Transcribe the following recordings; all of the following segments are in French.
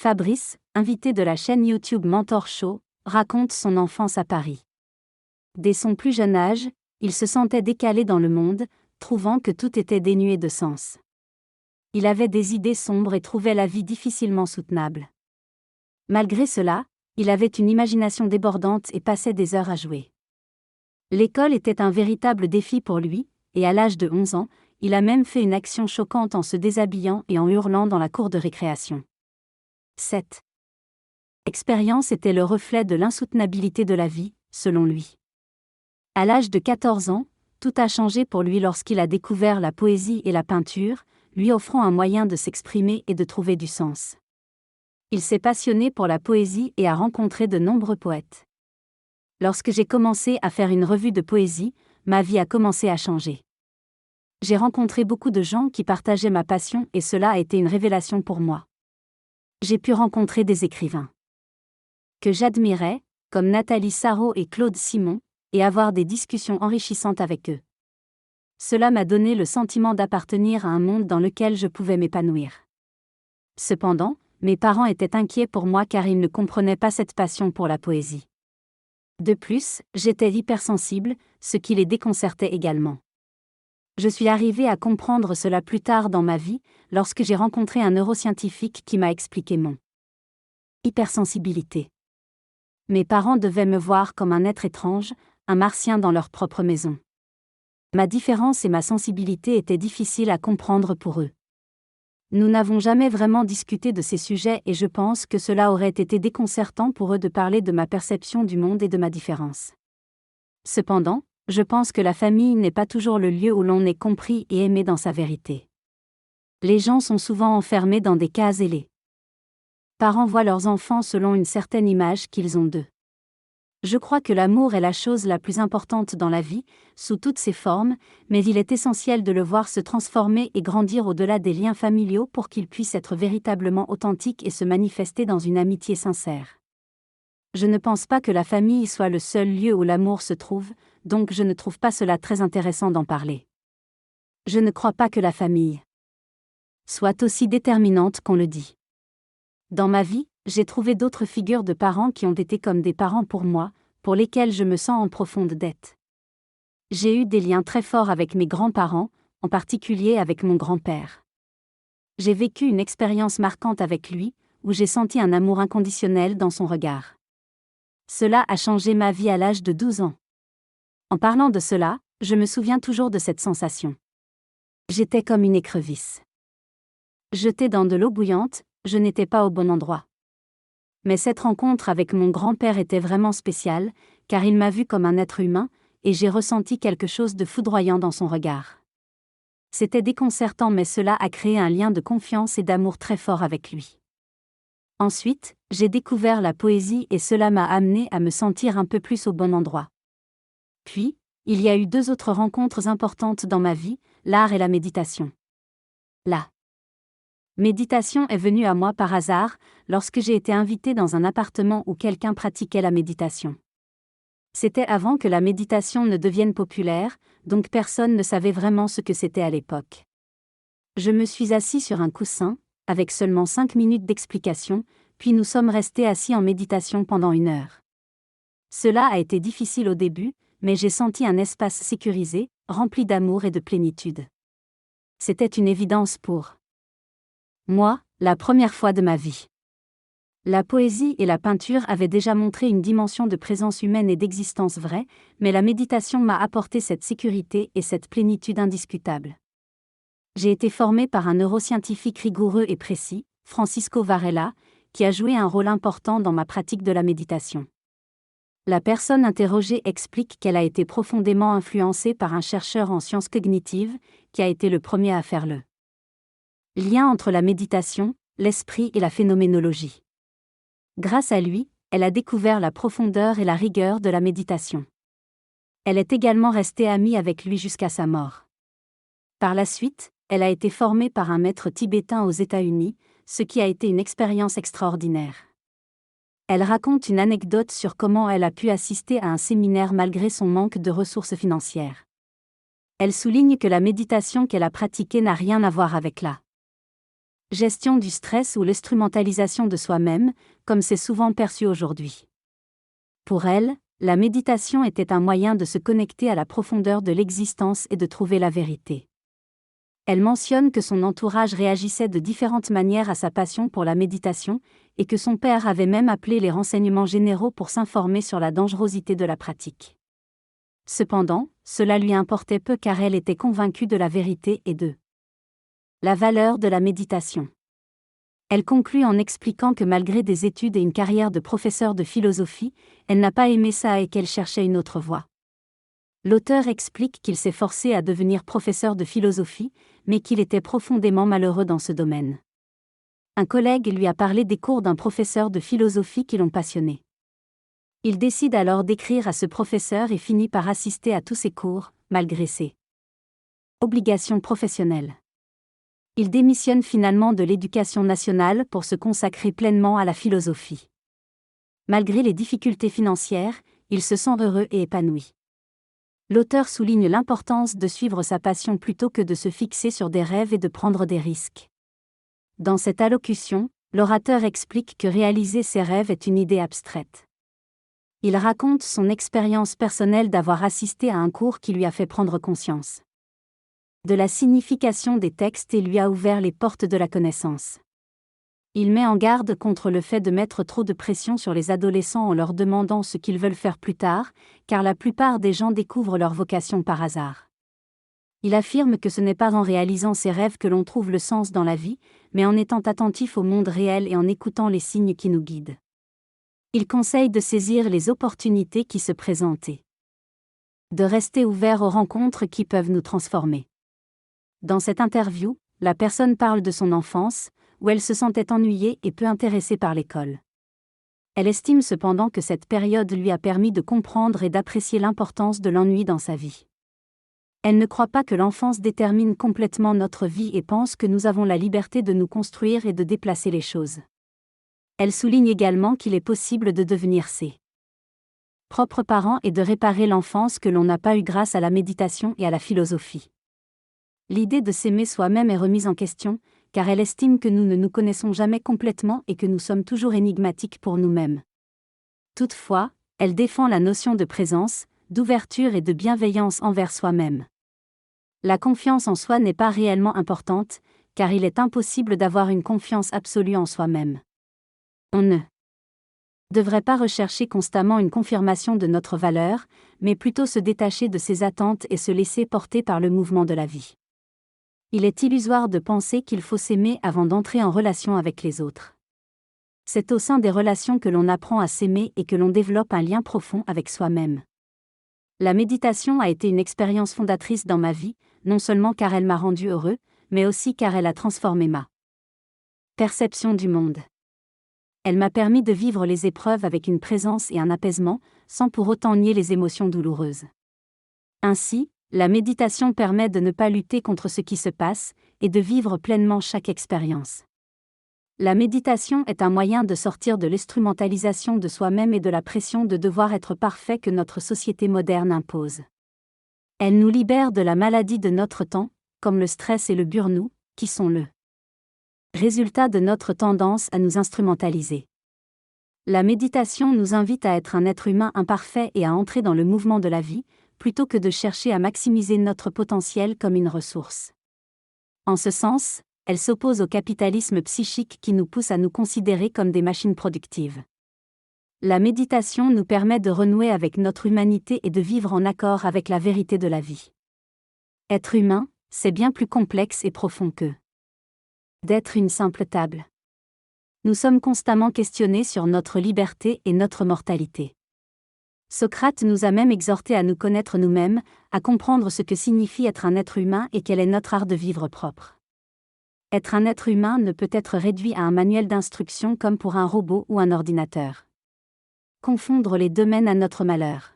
Fabrice, invité de la chaîne YouTube Mentor Show, raconte son enfance à Paris. Dès son plus jeune âge, il se sentait décalé dans le monde, trouvant que tout était dénué de sens. Il avait des idées sombres et trouvait la vie difficilement soutenable. Malgré cela, il avait une imagination débordante et passait des heures à jouer. L'école était un véritable défi pour lui, et à l'âge de 11 ans, il a même fait une action choquante en se déshabillant et en hurlant dans la cour de récréation. Cette expérience était le reflet de l'insoutenabilité de la vie, selon lui. À l'âge de 14 ans, tout a changé pour lui lorsqu'il a découvert la poésie et la peinture, lui offrant un moyen de s'exprimer et de trouver du sens. Il s'est passionné pour la poésie et a rencontré de nombreux poètes. Lorsque j'ai commencé à faire une revue de poésie, ma vie a commencé à changer. J'ai rencontré beaucoup de gens qui partageaient ma passion et cela a été une révélation pour moi. J'ai pu rencontrer des écrivains que j'admirais, comme Nathalie Sarraud et Claude Simon, et avoir des discussions enrichissantes avec eux. Cela m'a donné le sentiment d'appartenir à un monde dans lequel je pouvais m'épanouir. Cependant, mes parents étaient inquiets pour moi car ils ne comprenaient pas cette passion pour la poésie. De plus, j'étais hypersensible, ce qui les déconcertait également. Je suis arrivée à comprendre cela plus tard dans ma vie, lorsque j'ai rencontré un neuroscientifique qui m'a expliqué mon hypersensibilité. Mes parents devaient me voir comme un être étrange, un martien dans leur propre maison. Ma différence et ma sensibilité étaient difficiles à comprendre pour eux. Nous n'avons jamais vraiment discuté de ces sujets et je pense que cela aurait été déconcertant pour eux de parler de ma perception du monde et de ma différence. Cependant, je pense que la famille n'est pas toujours le lieu où l'on est compris et aimé dans sa vérité. Les gens sont souvent enfermés dans des cases et les parents voient leurs enfants selon une certaine image qu'ils ont d'eux. Je crois que l'amour est la chose la plus importante dans la vie, sous toutes ses formes, mais il est essentiel de le voir se transformer et grandir au-delà des liens familiaux pour qu'il puisse être véritablement authentique et se manifester dans une amitié sincère. Je ne pense pas que la famille soit le seul lieu où l'amour se trouve, donc je ne trouve pas cela très intéressant d'en parler. Je ne crois pas que la famille soit aussi déterminante qu'on le dit. Dans ma vie, j'ai trouvé d'autres figures de parents qui ont été comme des parents pour moi, pour lesquels je me sens en profonde dette. J'ai eu des liens très forts avec mes grands-parents, en particulier avec mon grand-père. J'ai vécu une expérience marquante avec lui, où j'ai senti un amour inconditionnel dans son regard. Cela a changé ma vie à l'âge de 12 ans. En parlant de cela, je me souviens toujours de cette sensation. J'étais comme une écrevisse. Jetée dans de l'eau bouillante, je n'étais pas au bon endroit. Mais cette rencontre avec mon grand-père était vraiment spéciale, car il m'a vu comme un être humain, et j'ai ressenti quelque chose de foudroyant dans son regard. C'était déconcertant mais cela a créé un lien de confiance et d'amour très fort avec lui. Ensuite, j'ai découvert la poésie et cela m'a amené à me sentir un peu plus au bon endroit. Puis, il y a eu 2 autres rencontres importantes dans ma vie, l'art et la méditation. La méditation est venue à moi par hasard, lorsque j'ai été invitée dans un appartement où quelqu'un pratiquait la méditation. C'était avant que la méditation ne devienne populaire, donc personne ne savait vraiment ce que c'était à l'époque. Je me suis assis sur un coussin, avec seulement 5 minutes d'explication, puis nous sommes restés assis en méditation pendant 1 heure. Cela a été difficile au début, mais j'ai senti un espace sécurisé, rempli d'amour et de plénitude. C'était une évidence pour moi, la première fois de ma vie. La poésie et la peinture avaient déjà montré une dimension de présence humaine et d'existence vraie, mais la méditation m'a apporté cette sécurité et cette plénitude indiscutable. J'ai été formée par un neuroscientifique rigoureux et précis, Francisco Varela, qui a joué un rôle important dans ma pratique de la méditation. La personne interrogée explique qu'elle a été profondément influencée par un chercheur en sciences cognitives, qui a été le premier à faire le lien entre la méditation, l'esprit et la phénoménologie. Grâce à lui, elle a découvert la profondeur et la rigueur de la méditation. Elle est également restée amie avec lui jusqu'à sa mort. Par la suite, elle a été formée par un maître tibétain aux États-Unis, ce qui a été une expérience extraordinaire. Elle raconte une anecdote sur comment elle a pu assister à un séminaire malgré son manque de ressources financières. Elle souligne que la méditation qu'elle a pratiquée n'a rien à voir avec la Gestion du stress ou l'instrumentalisation de soi-même, comme c'est souvent perçu aujourd'hui. Pour elle, la méditation était un moyen de se connecter à la profondeur de l'existence et de trouver la vérité. Elle mentionne que son entourage réagissait de différentes manières à sa passion pour la méditation, et que son père avait même appelé les renseignements généraux pour s'informer sur la dangerosité de la pratique. Cependant, cela lui importait peu car elle était convaincue de la vérité et de la valeur de la méditation. Elle conclut en expliquant que malgré des études et une carrière de professeure de philosophie, elle n'a pas aimé ça et qu'elle cherchait une autre voie. L'auteur explique qu'il s'est forcé à devenir professeur de philosophie, mais qu'il était profondément malheureux dans ce domaine. Un collègue lui a parlé des cours d'un professeur de philosophie qui l'ont passionné. Il décide alors d'écrire à ce professeur et finit par assister à tous ses cours, malgré ses obligations professionnelles. Il démissionne finalement de l'éducation nationale pour se consacrer pleinement à la philosophie. Malgré les difficultés financières, il se sent heureux et épanoui. L'auteur souligne l'importance de suivre sa passion plutôt que de se fixer sur des rêves et de prendre des risques. Dans cette allocution, l'orateur explique que réaliser ses rêves est une idée abstraite. Il raconte son expérience personnelle d'avoir assisté à un cours qui lui a fait prendre conscience de la signification des textes et lui a ouvert les portes de la connaissance. Il met en garde contre le fait de mettre trop de pression sur les adolescents en leur demandant ce qu'ils veulent faire plus tard, car la plupart des gens découvrent leur vocation par hasard. Il affirme que ce n'est pas en réalisant ses rêves que l'on trouve le sens dans la vie, mais en étant attentif au monde réel et en écoutant les signes qui nous guident. Il conseille de saisir les opportunités qui se présentent et de rester ouvert aux rencontres qui peuvent nous transformer. Dans cette interview, la personne parle de son enfance, où elle se sentait ennuyée et peu intéressée par l'école. Elle estime cependant que cette période lui a permis de comprendre et d'apprécier l'importance de l'ennui dans sa vie. Elle ne croit pas que l'enfance détermine complètement notre vie et pense que nous avons la liberté de nous construire et de déplacer les choses. Elle souligne également qu'il est possible de devenir ses propres parents et de réparer l'enfance que l'on n'a pas eue grâce à la méditation et à la philosophie. L'idée de s'aimer soi-même est remise en question, car elle estime que nous ne nous connaissons jamais complètement et que nous sommes toujours énigmatiques pour nous-mêmes. Toutefois, elle défend la notion de présence, d'ouverture et de bienveillance envers soi-même. La confiance en soi n'est pas réellement importante, car il est impossible d'avoir une confiance absolue en soi-même. On ne devrait pas rechercher constamment une confirmation de notre valeur, mais plutôt se détacher de ses attentes et se laisser porter par le mouvement de la vie. Il est illusoire de penser qu'il faut s'aimer avant d'entrer en relation avec les autres. C'est au sein des relations que l'on apprend à s'aimer et que l'on développe un lien profond avec soi-même. La méditation a été une expérience fondatrice dans ma vie, non seulement car elle m'a rendu heureux, mais aussi car elle a transformé ma perception du monde. Elle m'a permis de vivre les épreuves avec une présence et un apaisement, sans pour autant nier les émotions douloureuses. Ainsi, la méditation permet de ne pas lutter contre ce qui se passe, et de vivre pleinement chaque expérience. La méditation est un moyen de sortir de l'instrumentalisation de soi-même et de la pression de devoir être parfait que notre société moderne impose. Elle nous libère de la maladie de notre temps, comme le stress et le burn-out, qui sont le résultat de notre tendance à nous instrumentaliser. La méditation nous invite à être un être humain imparfait et à entrer dans le mouvement de la vie, plutôt que de chercher à maximiser notre potentiel comme une ressource. En ce sens, elle s'oppose au capitalisme psychique qui nous pousse à nous considérer comme des machines productives. La méditation nous permet de renouer avec notre humanité et de vivre en accord avec la vérité de la vie. Être humain, c'est bien plus complexe et profond que d'être une simple table. Nous sommes constamment questionnés sur notre liberté et notre mortalité. Socrate nous a même exhortés à nous connaître nous-mêmes, à comprendre ce que signifie être un être humain et quel est notre art de vivre propre. Être un être humain ne peut être réduit à un manuel d'instruction comme pour un robot ou un ordinateur. Confondre les deux mène à notre malheur.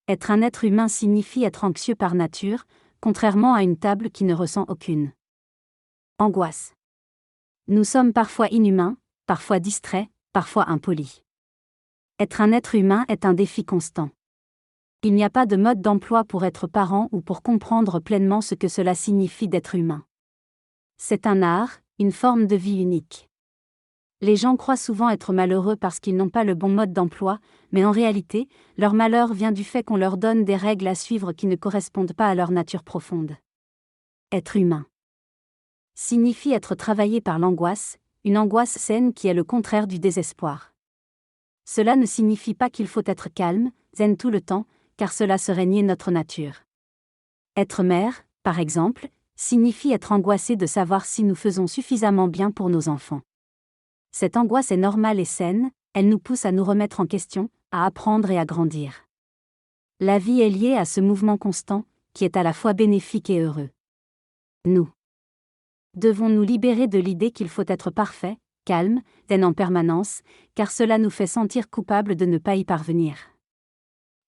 Être un être humain signifie être anxieux par nature, contrairement à une table qui ne ressent aucune angoisse. Nous sommes parfois inhumains, parfois distraits, parfois impolis. Être un être humain est un défi constant. Il n'y a pas de mode d'emploi pour être parent ou pour comprendre pleinement ce que cela signifie d'être humain. C'est un art, Une forme de vie unique. Les gens croient souvent être malheureux parce qu'ils n'ont pas le bon mode d'emploi, mais en réalité, leur malheur vient du fait qu'on leur donne des règles à suivre qui ne correspondent pas à leur nature profonde. Être humain signifie être travaillé par l'angoisse, une angoisse saine qui est le contraire du désespoir. Cela ne signifie pas qu'il faut être calme, zen tout le temps, car cela serait nier notre nature. Être mère, par exemple, signifie être angoissé de savoir si nous faisons suffisamment bien pour nos enfants. Cette angoisse est normale et saine, elle nous pousse à nous remettre en question, à apprendre et à grandir. La vie est liée à ce mouvement constant, qui est à la fois bénéfique et heureux. Nous devons nous libérer de l'idée qu'il faut être parfait, calme, zen en permanence, car cela nous fait sentir coupables de ne pas y parvenir.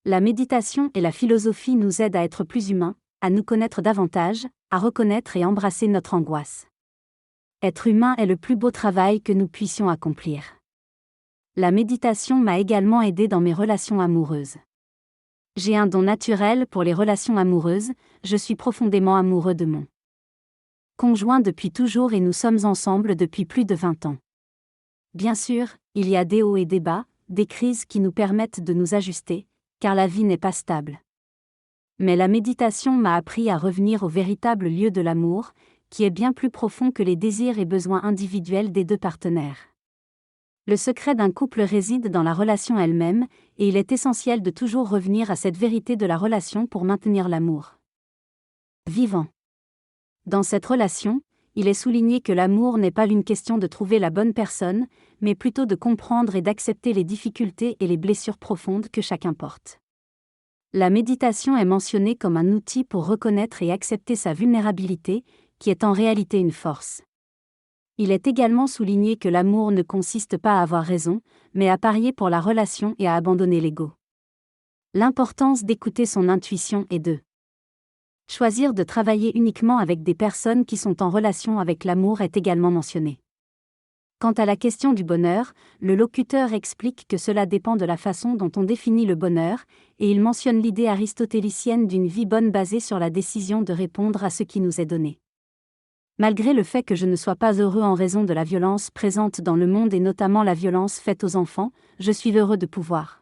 La méditation et la philosophie nous aident à être plus humains, à nous connaître davantage, à reconnaître et embrasser notre angoisse. Être humain est le plus beau travail que nous puissions accomplir. La méditation m'a également aidé dans mes relations amoureuses. J'ai un don naturel pour les relations amoureuses, je suis profondément amoureux de mon conjoint depuis toujours et nous sommes ensemble depuis plus de 20 ans. Bien sûr, il y a des hauts et des bas, des crises qui nous permettent de nous ajuster, car la vie n'est pas stable. Mais la méditation m'a appris à revenir au véritable lieu de l'amour, qui est bien plus profond que les désirs et besoins individuels des deux partenaires. Le secret d'un couple réside dans la relation elle-même, et il est essentiel de toujours revenir à cette vérité de la relation pour maintenir l'amour vivant. Dans cette relation, il est souligné que l'amour n'est pas une question de trouver la bonne personne, mais plutôt de comprendre et d'accepter les difficultés et les blessures profondes que chacun porte. La méditation est mentionnée comme un outil pour reconnaître et accepter sa vulnérabilité, qui est en réalité une force. Il est également souligné que l'amour ne consiste pas à avoir raison, mais à parier pour la relation et à abandonner l'ego. L'importance d'écouter son intuition est de choisir de travailler uniquement avec des personnes qui sont en relation avec l'amour est également mentionné. Quant à la question du bonheur, le locuteur explique que cela dépend de la façon dont on définit le bonheur, et il mentionne l'idée aristotélicienne d'une vie bonne basée sur la décision de répondre à ce qui nous est donné. Malgré le fait que je ne sois pas heureux en raison de la violence présente dans le monde et notamment la violence faite aux enfants, je suis heureux de pouvoir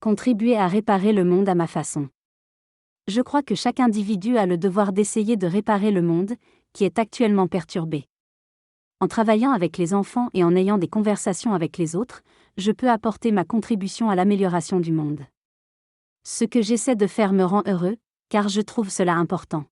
contribuer à réparer le monde à ma façon. Je crois que chaque individu a le devoir d'essayer de réparer le monde, qui est actuellement perturbé. En travaillant avec les enfants et en ayant des conversations avec les autres, je peux apporter ma contribution à l'amélioration du monde. Ce que j'essaie de faire me rend heureux, car je trouve cela important.